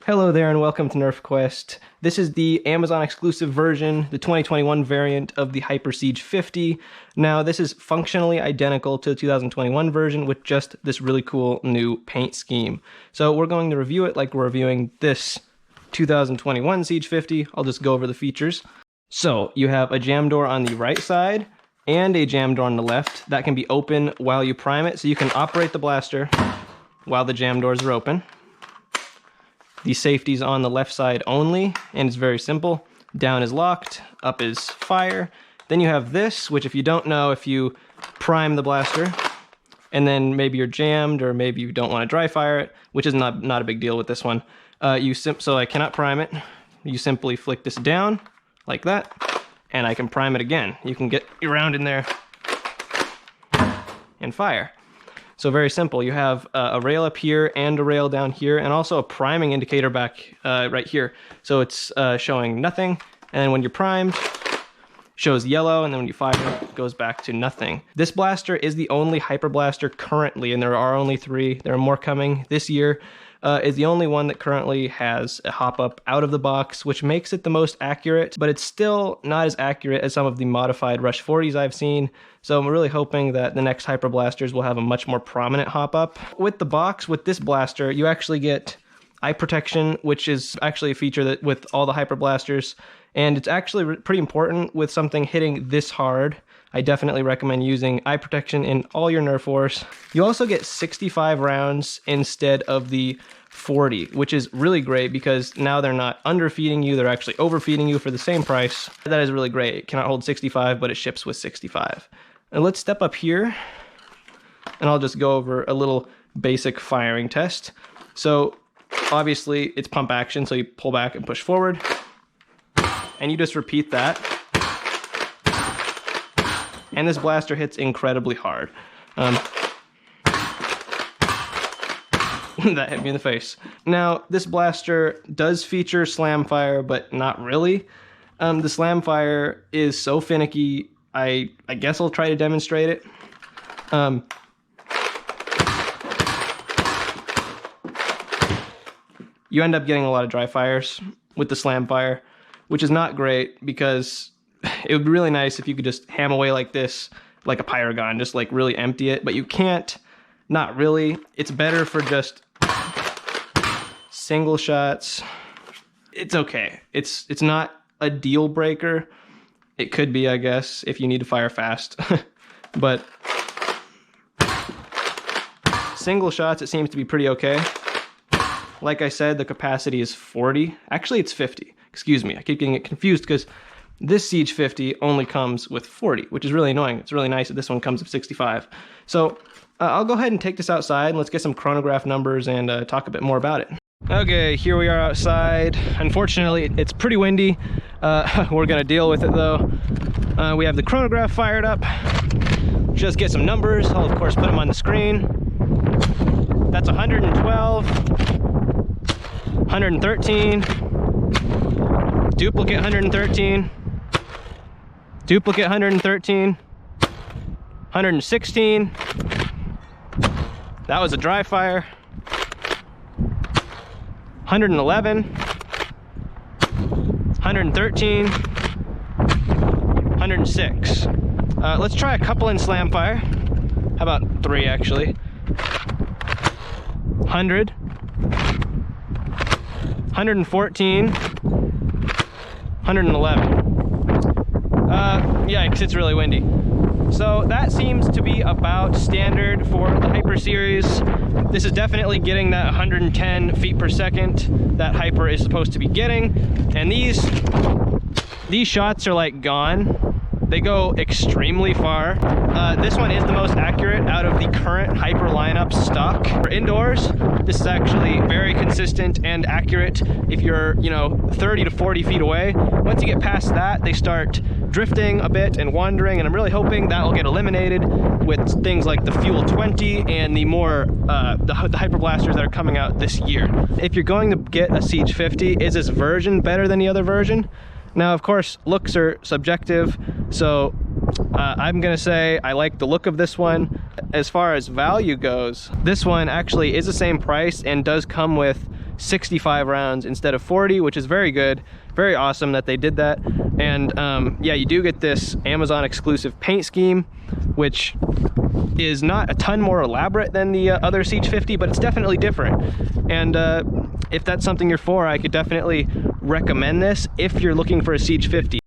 Hello there and welcome to Nerf Quest. This is the Amazon exclusive version, the 2021 variant of the Hyper Siege-50. Now this is functionally identical to the 2021 version with just this really cool new paint scheme. So we're going to review it like we're reviewing this 2021 Siege-50. I'll just go over the features. So you have a jam door on the right side and a jam door on the left that can be open while you prime it, so you can operate the blaster while the jam doors are open. The safety's on the left side only, and it's very simple. Down is locked, up is fire. Then you have this, which if you don't know, if you prime the blaster, and then maybe you're jammed, or maybe you don't want to dry fire it, which is not a big deal with this one. So I cannot prime it. You simply flick this down, like that, and I can prime it again. You can get around in there and fire. So very simple. You have a rail up here and a rail down here, and also a priming indicator back right here. So it's showing nothing, and when you're primed, shows yellow, and then when you fire, it goes back to nothing. This blaster is the only Hyper Blaster currently, and there are only 3. There are more coming this year. Is the only one that currently has a hop-up out of the box, which makes it the most accurate, but it's still not as accurate as some of the modified Rush 40s I've seen. So I'm really hoping that the next Hyper Blasters will have a much more prominent hop-up. With the box, with this blaster, you actually get eye protection, which is actually a feature that with all the Hyper Blasters, and it's actually pretty important with something hitting this hard. I definitely recommend using eye protection in all your Nerf wars. You also get 65 rounds instead of the 40, which is really great because now they're not underfeeding you, they're actually overfeeding you for the same price. That is really great. It cannot hold 65, but it ships with 65. And let's step up here, and I'll just go over a little basic firing test. So obviously it's pump action, so you pull back and push forward, and you just repeat that. And this blaster hits incredibly hard. That hit me in the face. Now, this blaster does feature slam fire, but not really. The slam fire is so finicky, I guess I'll try to demonstrate it. You end up getting a lot of dry fires with the slam fire, which is not great because it would be really nice if you could just ham away like this, like a pyrogon, just like really empty it, but you can't, not really. It's better for just single shots. It's okay. It's not a deal breaker. It could be, I guess, if you need to fire fast, but single shots, it seems to be pretty okay. Like I said, the capacity is 40. Actually, it's 50. Excuse me. I keep getting it confused because this Siege-50 only comes with 40, which is really annoying. It's really nice that this one comes with 65. So I'll go ahead and take this outside, and let's get some chronograph numbers and talk a bit more about it. Okay, here we are outside. Unfortunately, it's pretty windy. We're gonna deal with it though. We have the chronograph fired up. Just get some numbers. I'll of course put them on the screen. That's 112, 113, duplicate 113, duplicate 113, 116, that was a dry fire, 111, 113, 106. Let's try a couple in slam fire. How about 3 actually? 100, 114, 111. Yikes, it's really windy. So that seems to be about standard for the Hyper series. This is definitely getting that 110 feet per second that Hyper is supposed to be getting. And these shots are like gone. They go extremely far. This one is the most accurate out of the current Hyper lineup stock. For indoors, this is actually very consistent and accurate if you're, 30 to 40 feet away. Once you get past that, they start drifting a bit and wandering, and I'm really hoping that will get eliminated with things like the Fuel 20 and the more, the Hyper Blasters that are coming out this year. If you're going to get a Siege-50, is this version better than the other version? Now, of course, looks are subjective, so I'm gonna say I like the look of this one. As far as value goes, this one actually is the same price and does come with 65 rounds instead of 40, which is very good. Very awesome that they did that. And yeah, you do get this Amazon exclusive paint scheme, which is not a ton more elaborate than the other Siege-50, but it's definitely different. And if that's something you're for, I could definitely recommend this if you're looking for a Siege-50.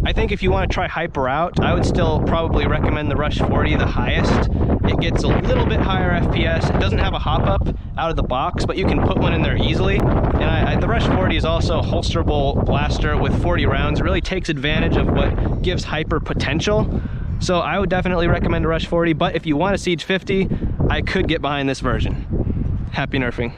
I think if you want to try Hyper out, I would still probably recommend the Rush 40 the highest. It gets a little bit higher FPS. It doesn't have a hop-up out of the box, but you can put one in there easily. And the Rush 40 is also a holsterable blaster with 40 rounds. It really takes advantage of what gives Hyper potential. So I would definitely recommend a Rush 40, but if you want a Siege-50, I could get behind this version. Happy nerfing.